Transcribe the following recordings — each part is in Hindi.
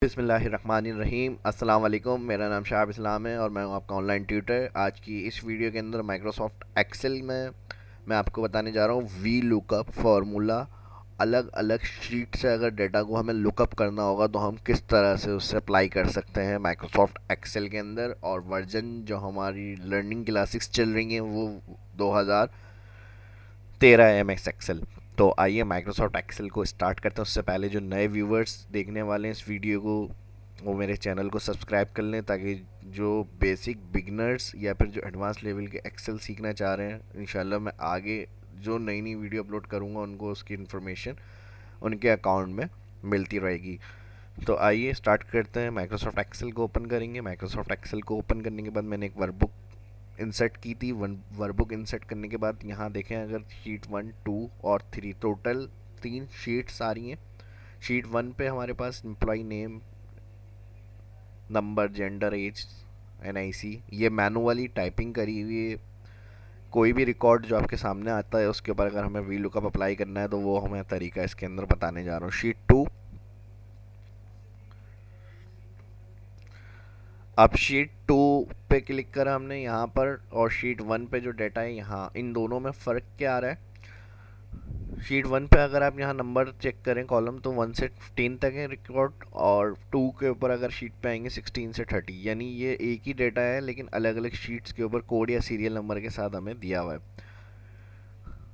बिस्मिल्लाहिर्रहमानिर्रहीम। अस्सलाम वालेकुम। मेरा नाम शाहब इस्लाम है और मैं हूं आपका ऑनलाइन ट्यूटर। आज की इस वीडियो के अंदर माइक्रोसॉफ्ट एक्सेल में मैं आपको बताने जा रहा हूं वी लुकअप फार्मूला। अलग अलग शीट से अगर डेटा को हमें लुकअप करना होगा तो हम किस तरह से उससे अप्लाई कर सकते हैं माइक्रोसॉफ्ट एक्सेल के अंदर। और वर्जन जो हमारी लर्निंग क्लासेस चल रही हैं वो 2013 एम एक्स एक्सेल। तो आइए माइक्रोसॉफ्ट एक्सेल को स्टार्ट करते हैं। उससे पहले जो नए व्यूवर्स देखने वाले हैं इस वीडियो को, वो मेरे चैनल को सब्सक्राइब कर लें, ताकि जो बेसिक बिगनर्स या फिर जो एडवांस लेवल के एक्सेल सीखना चाह रहे हैं, इंशाल्लाह मैं आगे जो नई नई वीडियो अपलोड करूँगा उनको उसकी इन्फॉर्मेशन उनके अकाउंट में मिलती रहेगी। तो आइए स्टार्ट करते हैं। माइक्रोसॉफ्ट एक्सेल को ओपन करेंगे। माइक्रोसॉफ्ट एक्सेल को ओपन करने के बाद मैंने एक वर्कबुक इंसर्ट की थी। वर्कबुक इंसर्ट करने के बाद यहाँ देखें, अगर शीट 1, 2 और 3 टोटल 3 शीट्स आ रही हैं। शीट 1 पे हमारे पास employ name, number, gender, age, NIC, ये मैनुअली टाइपिंग करी हुई है। कोई भी रिकॉर्ड जो आपके सामने आता है उसके ऊपर अगर हमें वी लुकअप अप्लाई करना है तो वो हमें तरीका इसके अंदर बताने जा रहा हूँ। शीट 2, अब शीट 2 पे क्लिक करा हमने यहाँ पर, और शीट 1 पे जो डेटा है यहाँ, इन दोनों में फ़र्क क्या आ रहा है। शीट 1 पे अगर आप यहाँ नंबर चेक करें कॉलम, तो 1 से 15 तक है रिकॉर्ड, और 2 के ऊपर अगर शीट पे आएंगे 16 से 30, यानी ये एक ही डेटा है लेकिन अलग अलग शीट्स के ऊपर कोड या सीरियल नंबर के साथ हमें दिया हुआ है।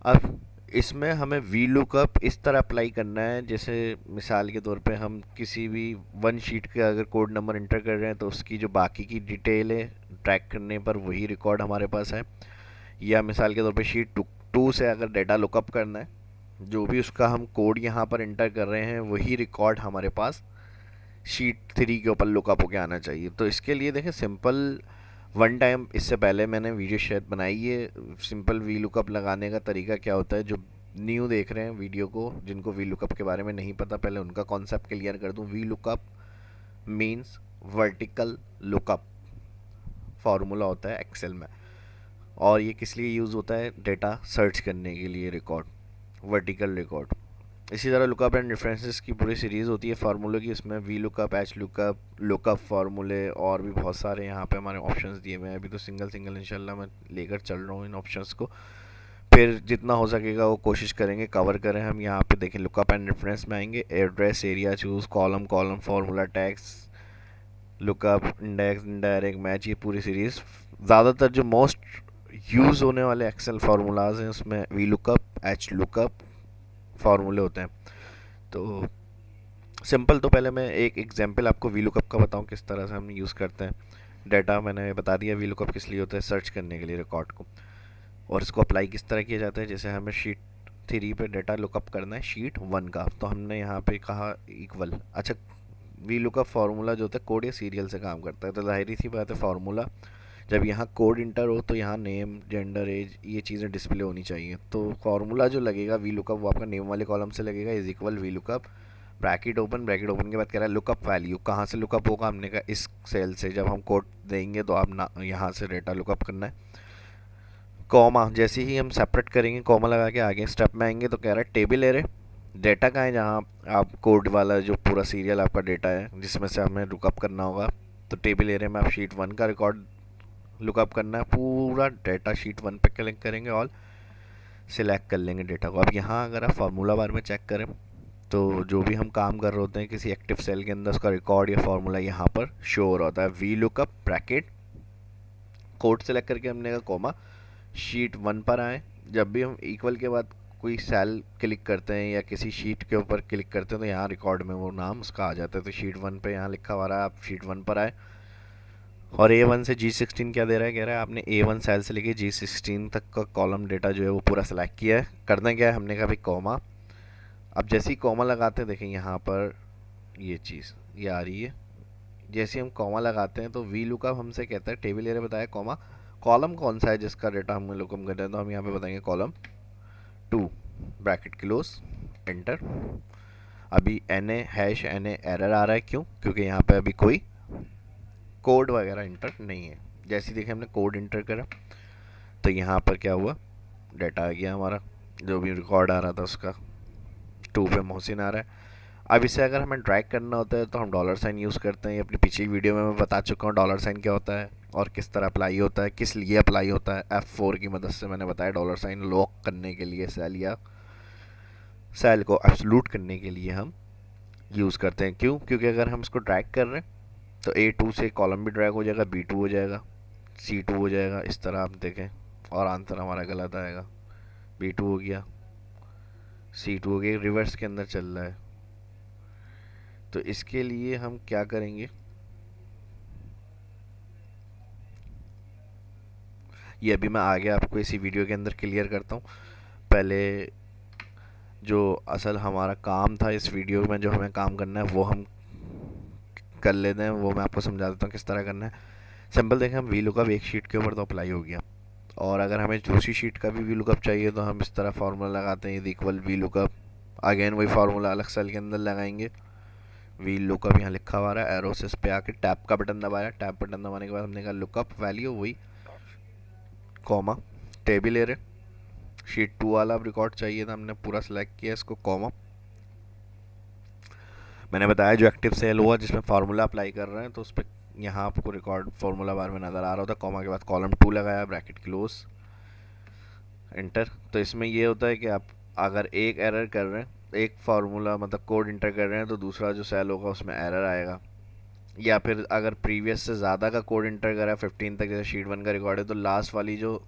अब इसमें हमें वी लुकअप इस तरह अप्लाई करना है, जैसे मिसाल के तौर पे हम किसी भी वन शीट का अगर कोड नंबर इंटर कर रहे हैं तो उसकी जो बाकी की डिटेल है ट्रैक करने पर वही रिकॉर्ड हमारे पास है। या मिसाल के तौर पे शीट 2 से अगर डेटा लुकअप करना है, जो भी उसका हम कोड यहाँ पर इंटर कर रहे हैं वही रिकॉर्ड हमारे पास शीट 3 के ऊपर लुकअप होके आना चाहिए। तो इसके लिए देखें, सिंपल वन टाइम, इससे पहले मैंने वीडियो शायद बनाई है सिंपल वी लुकअप लगाने का तरीका क्या होता है। जो न्यू देख रहे हैं वीडियो को, जिनको वी लुकअप के बारे में नहीं पता, पहले उनका कॉन्सेप्ट क्लियर कर दूं। V lookup means vertical lookup formula होता है एक्सेल में, और ये किस लिए यूज़ होता है, डेटा सर्च करने के लिए, रिकॉर्ड, वर्टिकल रिकॉर्ड। इसी तरह लुकअप एंड रेफरेंसेस की पूरी सीरीज़ होती है फार्मूले की। इसमें V lookup, H lookup, lookup फार्मूले और भी बहुत सारे यहाँ पे हमारे ऑप्शंस दिए हुए हैं। अभी तो सिंगल सिंगल इंशाल्लाह मैं लेकर चल रहा हूँ इन ऑप्शंस को, फिर जितना हो सकेगा वो कोशिश करेंगे कवर करें हम। यहाँ पे देखें, लुकअप एंड रेफरेंस में आएंगे, address, area, choose, column, column, formula, tax, lookup, index, indirect, match, ये पूरी सीरीज़। ज़्यादातर जो मोस्ट यूज़ होने वाले एक्सेल फार्मूलाज हैं उसमें वी लुकअप, एच लुकअप फार्मूले होते हैं। तो सिंपल, तो पहले मैं एक एग्जांपल आपको वी लुकअप का बताऊं किस तरह से हम यूज़ करते हैं। डाटा मैंने बता दिया वी लुकअप किस लिए होता है, सर्च करने के लिए रिकॉर्ड को। और इसको अप्लाई किस तरह किया जाता है, जैसे हमें शीट 3 पे डाटा लुकअप करना है शीट 1 का, तो हमने यहाँ पे कहा इक्वल। अच्छा, वी लुकअप फार्मूला जो होता है कोड या सीरियल से काम करता है, तो जाहिर सी बात है फार्मूला जब यहाँ कोड इंटर हो तो यहाँ नेम, जेंडर, एज, ये चीज़ें डिस्प्ले होनी चाहिए। तो फार्मूला जो लगेगा वी लुकअप वो आपका नेम वाले कॉलम से लगेगा, is equal V lookup, bracket open, bracket open के बाद कह रहा है लुकअप वैल्यू। कहाँ से लुकअप होगा, हमने कहा इस सेल से। जब हम कोड देंगे तो आप ना यहाँ से डेटा लुकअप करना है। कॉमा, जैसे ही हम सेपरेट करेंगे कॉमा लगा के आगे स्टेप में आएंगे तो कह रहा है टेबल एरे, डेटा कहाँ है, जहाँ आप कोड वाला जो पूरा सीरियल आपका डेटा है जिसमें से हमें लुकअप करना होगा। तो टेबल एरे में आप शीट 1 का रिकॉर्ड लुकअप करना है, पूरा डेटा शीट 1 पे क्लिक करेंगे और सिलेक्ट कर लेंगे डेटा को। अब यहाँ अगर आप फार्मूला बार में चेक करें तो जो भी हम काम कर रहे होते हैं किसी एक्टिव सेल के अंदर, उसका रिकॉर्ड या फार्मूला यहाँ पर शो हो रहा होता है। V lookup bracket, code select करके हमने कहा कॉमा, शीट 1 पर आए। जब भी हम इक्वल के बाद कोई सेल क्लिक करते हैं या किसी शीट के ऊपर क्लिक करते हैं तो यहाँ रिकॉर्ड में वो नाम उसका आ जाता है। तो शीट 1 पे यहाँ लिखा हुआ रहा है, आप शीट 1 पर आए। और A1 से G16 क्या दे रहा है, कह रहा है आपने A1 सेल से लेके G16 तक का कॉलम डेटा जो है वो पूरा सेलेक्ट किया है। करना क्या है, हमने कहा भाई कॉमा। अब जैसे ही कॉमा लगाते हैं, देखें यहाँ पर ये चीज़ ये आ रही है। जैसे हम कॉमा लगाते हैं तो वी लुकअप हमसे कहता है टेबल एरिया बताया कॉमा, कॉलम कौन सा है जिसका डेटा हमें लुकअप करना है, तो हम यहाँ पे बताएंगे कॉलम 2, ब्रैकेट क्लोज, एंटर। अभी NA एरर आ रहा है, क्यों, क्योंकि यहाँ पे अभी कोई कोड वगैरह इंटर नहीं है। जैसे ही देखें हमने कोड इंटर करा तो यहाँ पर क्या हुआ, डाटा आ गया हमारा, जो भी रिकॉर्ड आ रहा था उसका 2 पे मोहसिन आ रहा है। अब इसे अगर हमें ड्रैग करना होता है तो हम डॉलर साइन यूज़ करते हैं। ये अपनी पिछली वीडियो में मैं बता चुका हूँ डॉलर साइन क्या होता है और किस तरह अप्लाई होता है, किस लिए अप्लाई होता है। F4 की मदद से मैंने बताया डॉलर साइन लॉक करने के लिए सेल, या सेल को एब्सोल्यूट करने के लिए हम यूज़ करते हैं। क्यों? क्योंकि अगर हम इसको ड्रैग कर रहे हैं तो A2 से कॉलम भी ड्रैग हो जाएगा, B2 हो जाएगा, C2 हो जाएगा, इस तरह आप देखें, और आंसर हमारा गलत आएगा। B2 हो गया, C2 हो गया, रिवर्स के अंदर चल रहा है। तो इसके लिए हम क्या करेंगे, ये अभी मैं आगे आपको इसी वीडियो के अंदर क्लियर करता हूँ। पहले जो असल हमारा काम था इस वीडियो में, जो हमें काम करना है वो हम कर लेते हैं, वो मैं आपको समझा देता हूँ किस तरह करना है। सिंपल देखें, हम वी लुकअप एक शीट के ऊपर तो अप्लाई हो गया, और अगर हमें दूसरी शीट का भी वी लुकअप चाहिए तो हम इस तरह फार्मूला लगाते हैं, इक्वल वी लुकअप, अगेन वही फार्मूला अलग सेल के अंदर लगाएंगे। वी लुकअप यहाँ लिखा हुआ है, एरो से इस पे आके टैप का बटन दबाया, टैप बटन दबाने के बाद हमने कहा लुकअप वैल्यू वही, कॉमा, टेबल ले रहे, शीट 2 वाला अब रिकॉर्ड चाहिए था, हमने पूरा सेलेक्ट किया इसको, कॉमा। मैंने बताया जो एक्टिव सेल हुआ जिसमें फार्मूला अप्लाई कर रहे हैं तो उस पर यहाँ आपको रिकॉर्ड फार्मूला बार में नज़र आ रहा होता है, कॉमा के बाद कॉलम 2 लगाया, ब्रैकेट क्लोज, एंटर। तो इसमें ये होता है कि आप अगर एक एरर कर रहे हैं, एक फार्मूला मतलब कोड इंटर कर रहे हैं, तो दूसरा जो सेल होगा उसमें एरर आएगा। या फिर अगर प्रीवियस से ज़्यादा का कोड इंटर करा है 15 तक, जैसे शीट 1 का रिकॉर्ड है, तो लास्ट वाली जो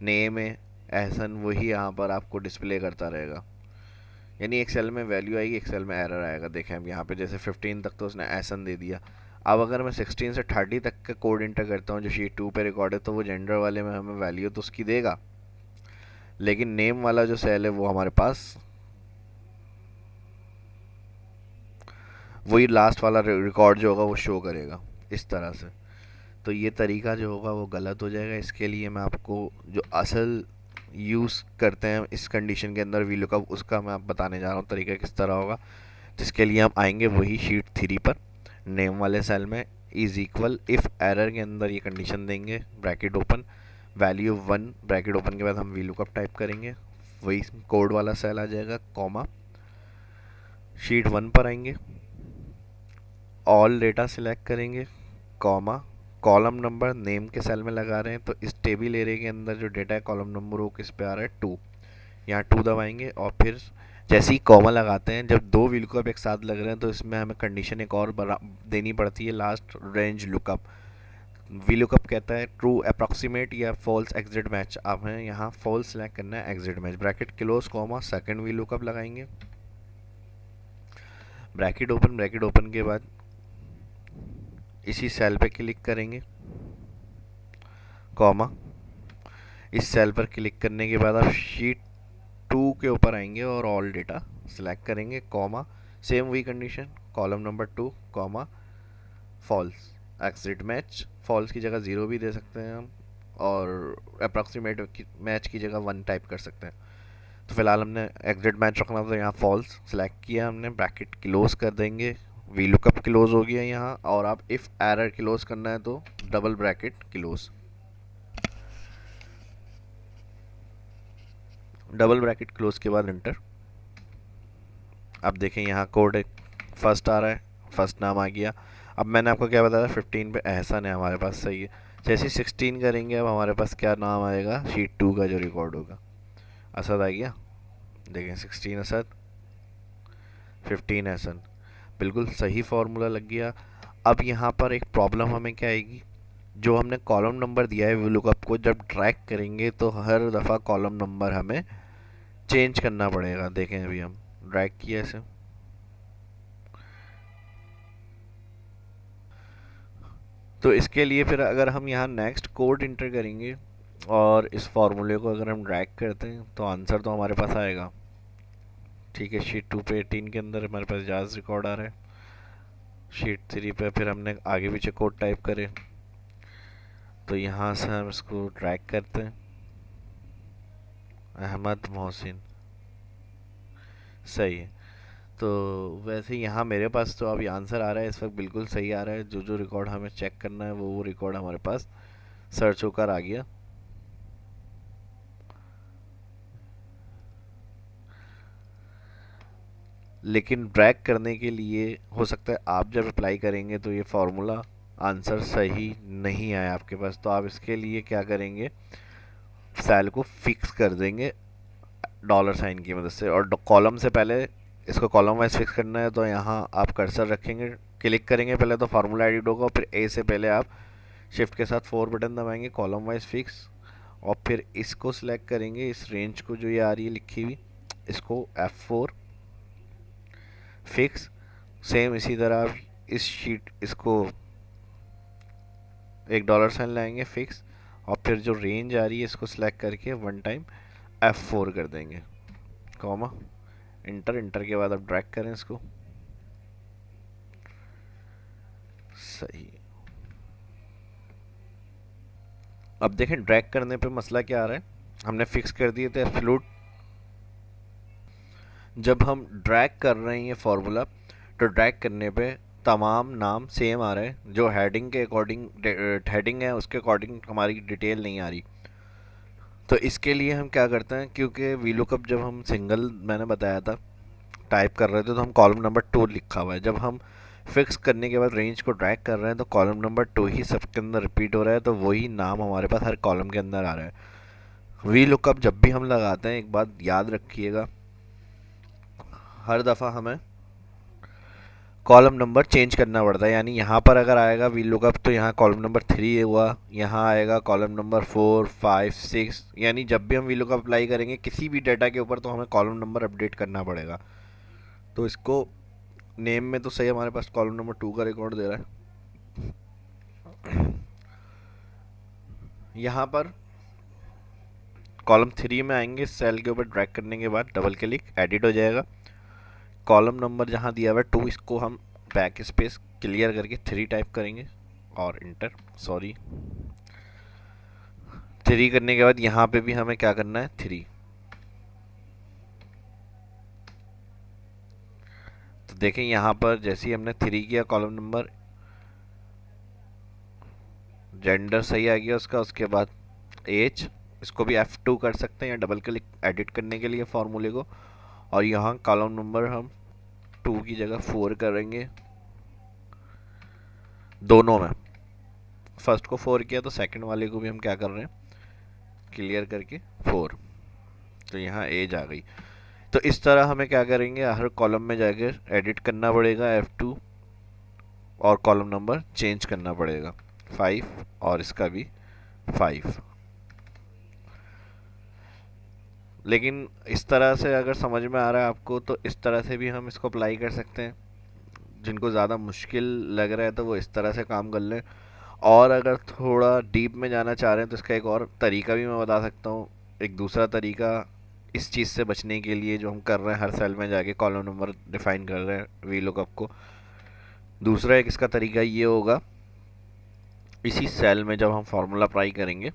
नेम है एहसन वही यहाँ पर आपको डिस्प्ले करता रहेगा। यानी एक सेल में वैल्यू आएगी, एक सेल में एरर आएगा। देखें हम यहाँ पे जैसे 15 तक तो उसने एहसन दे दिया। अब अगर मैं 16 से 30 तक का कोड इंटर करता हूँ जो शीट 2 पे रिकॉर्ड है, तो वो जेंडर वाले में हमें वैल्यू तो उसकी देगा, लेकिन नेम वाला जो सेल है वो हमारे पास वही लास्ट वाला रिकॉर्ड जो होगा वो शो करेगा इस तरह से। तो ये तरीका जो होगा वो गलत हो जाएगा। इसके लिए मैं आपको जो असल यूज़ करते हैं इस कंडीशन के अंदर वी लुकअप, उसका मैं आप बताने जा रहा हूँ तरीका किस तरह होगा। जिसके लिए हम आएंगे वही शीट 3 पर, नेम वाले सेल में इज़ इक्वल, इफ़ एरर के अंदर ये कंडीशन देंगे, bracket open, value 1, bracket open के बाद हम वी लुकअप टाइप करेंगे, वही कोड वाला सेल आ जाएगा, कॉमा, शीट 1 पर आएंगे, ऑल डेटा सिलेक्ट करेंगे, कॉमा, कॉलम नंबर नेम के सेल में लगा रहे हैं तो इस टेबल एरिया के अंदर जो डेटा है कॉलम नंबर वो किस पे आ रहा है, 2, यहाँ 2 दबाएंगे। और फिर जैसे ही कॉमा लगाते हैं, जब दो वी लुकअप एक साथ लग रहे हैं तो इसमें हमें कंडीशन एक और देनी पड़ती है, last range lookup. V lookup कहता है ट्रू अप्रॉक्सीमेट या फॉल्स एग्जिट मैच, आप हमें यहाँ फॉल्स सेलेक्ट करना है, exit match, bracket close, comma, second V lookup लगाएंगे, ब्रैकेट ओपन के बाद इसी सेल पे क्लिक करेंगे, कॉमा, इस सेल पर क्लिक करने के बाद आप शीट 2 के ऊपर आएंगे और ऑल डेटा सेलेक्ट करेंगे, कॉमा, सेम वही condition, column number 2, comma, false, exact match, false की जगह 0 भी दे सकते हैं हम, और अप्रॉक्सीमेट मैच की जगह 1 टाइप कर सकते हैं। तो फिलहाल हमने एग्जिट मैच रखना था, यहाँ फॉल्स सेलेक्ट किया हमने, ब्रैकेट क्लोज कर देंगे, वी लुकअप क्लोज हो गया यहाँ। और आप इफ़ एरर क्लोज करना है तो double bracket close, double bracket close के बाद इंटर। अब देखें यहाँ कोड फर्स्ट आ रहा है, फर्स्ट नाम आ गया। अब मैंने आपको क्या बताया, 15 पे एहसन है हमारे पास, सही है। जैसे ही 16 करेंगे अब हमारे पास क्या नाम आएगा, शीट 2 का जो रिकॉर्ड होगा, असद आ गया। देखें 16 असद, 15 एहसन, बिल्कुल सही फार्मूला लग गया। अब यहाँ पर एक प्रॉब्लम हमें क्या आएगी, जो हमने कॉलम नंबर दिया है वी लुकअप को जब ड्रैग करेंगे तो हर दफ़ा कॉलम नंबर हमें चेंज करना पड़ेगा। देखें अभी हम ड्रैग किया इसे, तो इसके लिए फिर अगर हम यहाँ नेक्स्ट कोड इंटर करेंगे और इस फार्मूले को अगर हम ड्रैग करते हैं तो आंसर तो हमारे पास आएगा। ठीक है, शीट 2 पे 18 के अंदर हमारे पास जाज रिकॉर्ड आ रहा है, शीट 3 पे फिर हमने आगे पीछे कोड टाइप करे, तो यहाँ से हम इसको ड्रैग करते हैं, अहमद मोहसिन, सही है। तो वैसे यहाँ मेरे पास तो अभी आंसर आ रहा है इस वक्त, बिल्कुल सही आ रहा है। जो जो रिकॉर्ड हमें चेक करना है वो रिकॉर्ड हमारे पास सर्च होकर आ गया। लेकिन ड्रैग करने के लिए हो सकता है आप जब अप्लाई करेंगे तो ये फार्मूला आंसर सही नहीं आया आपके पास, तो आप इसके लिए क्या करेंगे, सेल को फिक्स कर देंगे डॉलर साइन की मदद से। और कॉलम से पहले इसको कॉलम वाइज फिक्स करना है, तो यहाँ आप कर्सर रखेंगे, क्लिक करेंगे पहले तो फार्मूला एडिट होगा, फिर ए से पहले आप शिफ्ट के साथ 4 बटन दबाएंगे, कॉलम वाइज फिक्स, और फिर इसको सिलेक्ट करेंगे, इस रेंज को जो ये आ रही है लिखी हुई, इसको F4 फिक्स। सेम इसी तरह आप इस शीट इसको एक डॉलर साइन लाएंगे फिक्स, और फिर जो रेंज आ रही है इसको सिलेक्ट करके वन टाइम F4 कर देंगे, कॉमा इंटर। इंटर के बाद आप ड्रैग करें इसको, सही। अब देखें ड्रैग करने पे मसला क्या आ रहा है, हमने फिक्स कर दिए थे एब्सोल्यूट। जब हम ड्रैग कर रहे हैं ये फार्मूला, तो ड्रैग करने पे तमाम नाम सेम आ रहे हैं, जो हेडिंग के अकॉर्डिंग हेडिंग है उसके अकॉर्डिंग हमारी डिटेल नहीं आ रही। तो इसके लिए हम क्या करते हैं, क्योंकि वीलुकअप जब हम सिंगल मैंने बताया था टाइप कर रहे थे तो हम कॉलम नंबर 2 लिखा हुआ है, जब हम फिक्स करने के बाद रेंज को ड्रैग कर रहे हैं तो कॉलम नंबर 2 ही सबके अंदर रिपीट हो रहा है, तो वही नाम हमारे पास हर कॉलम के अंदर आ रहा है। वी लुकअप जब भी हम लगाते हैं एक बात याद रखिएगा, हर दफ़ा हमें कॉलम नंबर चेंज करना पड़ता है। यानी यहाँ पर अगर आएगा वी लुकअप तो यहाँ कॉलम नंबर 3 हुआ, यहाँ आएगा कॉलम नंबर 4, 5, 6, यानी जब भी हम वी लुकअप अप्लाई करेंगे किसी भी डाटा के ऊपर तो हमें कॉलम नंबर अपडेट करना पड़ेगा। तो इसको नेम में तो सही हमारे पास कॉलम नंबर 2 का रिकॉर्ड दे रहा है। यहाँ पर कॉलम 3 में आएंगे, सेल के ऊपर ड्रैग करने के बाद डबल क्लिक, एडिट हो जाएगा। कॉलम नंबर जहाँ दिया हुआ है 2, इसको हम बैक स्पेस क्लियर करके 3 टाइप करेंगे और इंटर। सॉरी, 3 करने के बाद यहाँ पे भी हमें क्या करना है, 3। तो देखें यहाँ पर जैसे ही हमने 3 किया, कॉलम नंबर जेंडर सही आ गया उसका, उसके बाद एज, इसको भी F2 कर सकते हैं या डबल क्लिक एडिट करने के लिए फार्मूले को, और यहाँ कॉलम नंबर हम 2 की जगह 4 करेंगे दोनों में। फर्स्ट को 4 किया तो सेकंड वाले को भी हम क्या कर रहे हैं, क्लियर करके 4। तो यहाँ एज आ गई। तो इस तरह हमें क्या करेंगे, हर कॉलम में जाकर एडिट करना पड़ेगा F2, और कॉलम नंबर चेंज करना पड़ेगा 5, और इसका भी 5। लेकिन इस तरह से अगर समझ में आ रहा है आपको तो इस तरह से भी हम इसको अप्लाई कर सकते हैं। जिनको ज़्यादा मुश्किल लग रहा है तो वो इस तरह से काम कर लें, और अगर थोड़ा डीप में जाना चाह रहे हैं तो इसका एक और तरीका भी मैं बता सकता हूँ। एक दूसरा तरीका इस चीज़ से बचने के लिए जो हम कर रहे हैं, हर सेल में जाके कॉलम नंबर डिफाइन कर रहे हैं वी लुकअप को, दूसरा एक इसका तरीका ये होगा, इसी सेल में जब हम फार्मूला अप्लाई करेंगे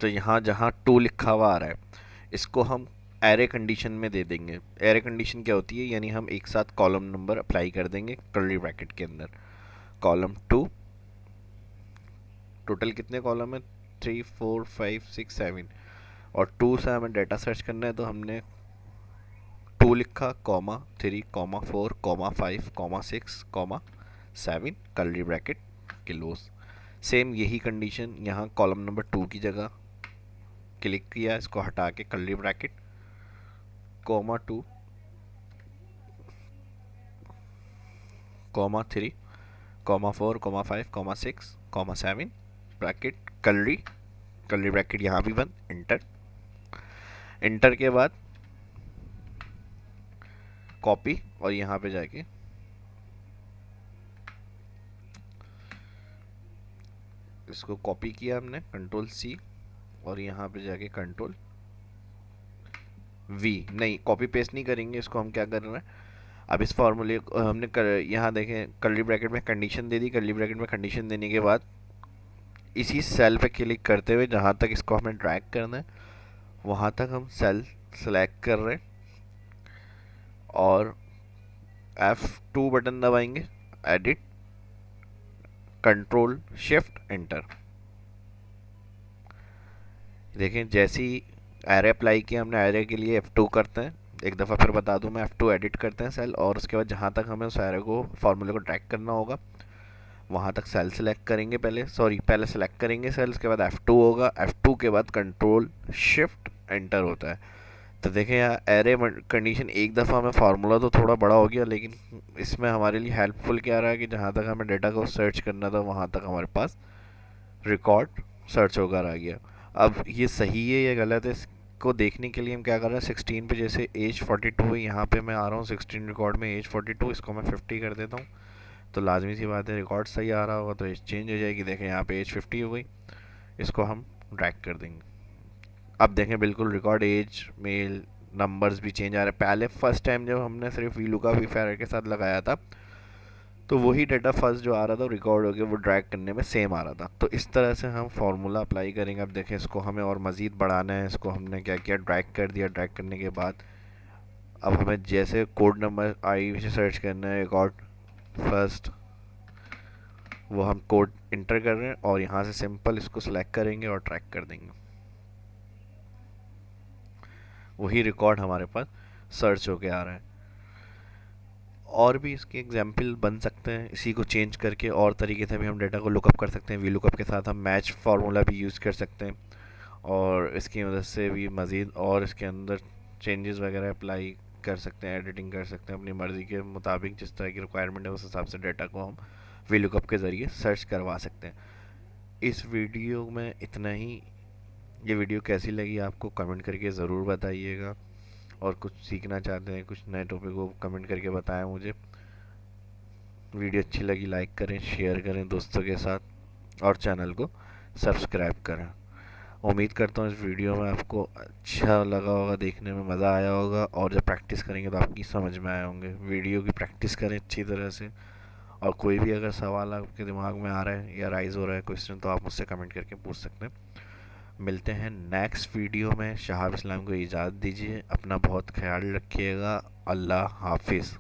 तो यहाँ जहाँ 2 लिखा हुआ आ रहा है इसको हम एरे कंडीशन में दे देंगे। एरे कंडीशन क्या होती है, यानी हम एक साथ कॉलम नंबर अप्लाई कर देंगे कर्ली ब्रैकेट के अंदर, कॉलम 2, टोटल कितने कॉलम है, 3, 4, 5, 6, 7, और 2 से हमें डाटा सर्च करना है तो हमने 2 लिखा, comma 3, comma 4, comma 5, comma 6, comma 7, curly bracket close. Same यही कंडीशन यहाँ कॉलम नंबर 2 की जगह क्लिक किया, इसको हटा के curly bracket, comma 2, comma 3, comma 4, comma 5, comma 6, comma 7, bracket curly, curly bracket यहाँ भी बंद, इंटर। इंटर के बाद कॉपी, और यहाँ पे जाके इसको कॉपी किया हमने, कंट्रोल C, और यहाँ पे जाके कंट्रोल V, नहीं कॉपी पेस्ट नहीं करेंगे, इसको हम क्या कर रहे हैं, अब इस फार्मूले हमने यहाँ देखें कर्ली ब्रैकेट में कंडीशन दे दी, कर्ली ब्रैकेट में कंडीशन देने के बाद इसी सेल पे क्लिक करते हुए जहाँ तक इसको हमें ड्रैग करना है वहाँ तक हम सेल सेलेक्ट कर रहे हैं, और F2 बटन दबाएंगे, एडिट, कंट्रोल शिफ्ट एंटर। देखें जैसे ही एरे अप्लाई किया हमने, एरे के लिए F2 करते हैं, एक दफ़ा फिर बता दूं मैं, F2 एडिट करते हैं सेल, और उसके बाद जहाँ तक हमें उस एरो को फार्मूले को ड्रैग करना होगा वहाँ तक सेल सेलेक्ट करेंगे, पहले सेलेक्ट करेंगे सेल, उसके बाद F2 होगा, F2 के बाद कंट्रोल शिफ्ट एंटर होता है। तो देखें यहाँ एरे कंडीशन एक दफ़ा में फार्मूला तो थोड़ा बड़ा हो गया, लेकिन इसमें हमारे लिए हेल्पफुल क्या रहा है कि जहाँ तक हमें डेटा को सर्च करना था वहाँ तक हमारे पास रिकॉर्ड सर्च होकर आ गया। अब ये सही है या गलत है इसको देखने के लिए हम क्या कर रहे हैं, 16 पे जैसे एज 42 है, यहाँ पे मैं आ रहा हूँ 16 रिकॉर्ड में एज 42, इसको मैं 50 कर देता हूँ। तो लाजमी सी बात है रिकॉर्ड सही आ रहा होगा तो एज चेंज हो जाएगी। देखें यहाँ पे एज 50 हो गई, इसको हम ड्रैग कर देंगे। अब देखें बिल्कुल रिकॉर्ड एज मेल नंबर्स भी चेंज आ रहे हैं। पहले फर्स्ट टाइम जब हमने सिर्फ वी लुकअप वी फैर के साथ लगाया था तो वही डाटा फर्स्ट जो आ रहा था रिकॉर्ड हो गया, वो ड्रैग करने में सेम आ रहा था। तो इस तरह से हम फार्मूला अप्लाई करेंगे। अब देखें इसको हमें और मज़ीद बढ़ाना है, इसको हमने क्या किया, ड्रैग कर दिया। ड्रैग करने के बाद अब हमें जैसे कोड नंबर आई से सर्च करना है रिकॉर्ड फर्स्ट, वो हम कोड इंटर कर रहे हैं और यहाँ से सिंपल इसको सिलेक्ट करेंगे और ट्रैक कर देंगे। वही रिकॉर्ड हमारे पास सर्च होके आ रहा है। और भी इसके एग्जाम्पल बन सकते हैं, इसी को चेंज करके और तरीके से भी हम डेटा को लुकअप कर सकते हैं। वी लुकअप के साथ हम मैच फार्मूला भी यूज़ कर सकते हैं और इसकी मदद से भी मज़ीद और इसके अंदर चेंजेस वगैरह अप्लाई कर सकते हैं, एडिटिंग कर सकते हैं अपनी मर्ज़ी के मुताबिक। जिस तरह की रिक्वायरमेंट है उस हिसाब से डेटा को हम वी लुकअप के ज़रिए सर्च करवा सकते हैं। इस वीडियो में इतना ही। ये वीडियो कैसी लगी आपको कमेंट करके ज़रूर बताइएगा, और कुछ सीखना चाहते हैं कुछ नए टॉपिक को कमेंट करके बताएं मुझे। वीडियो अच्छी लगी लाइक करें, शेयर करें दोस्तों के साथ और चैनल को सब्सक्राइब करें। उम्मीद करता हूँ इस वीडियो में आपको अच्छा लगा होगा, देखने में मज़ा आया होगा, और जब प्रैक्टिस करेंगे तो आपकी समझ में आए होंगे। वीडियो की प्रैक्टिस करें अच्छी तरह से, और कोई भी अगर सवाल आपके दिमाग में आ रहा है या राइज़ हो रहा है क्वेश्चन तो आप मुझसे कमेंट करके पूछ सकते हैं। मिलते हैं नेक्स्ट वीडियो में। शहाब इस्लाम को इजाज़त दीजिए, अपना बहुत ख्याल रखिएगा। अल्लाह हाफिज़।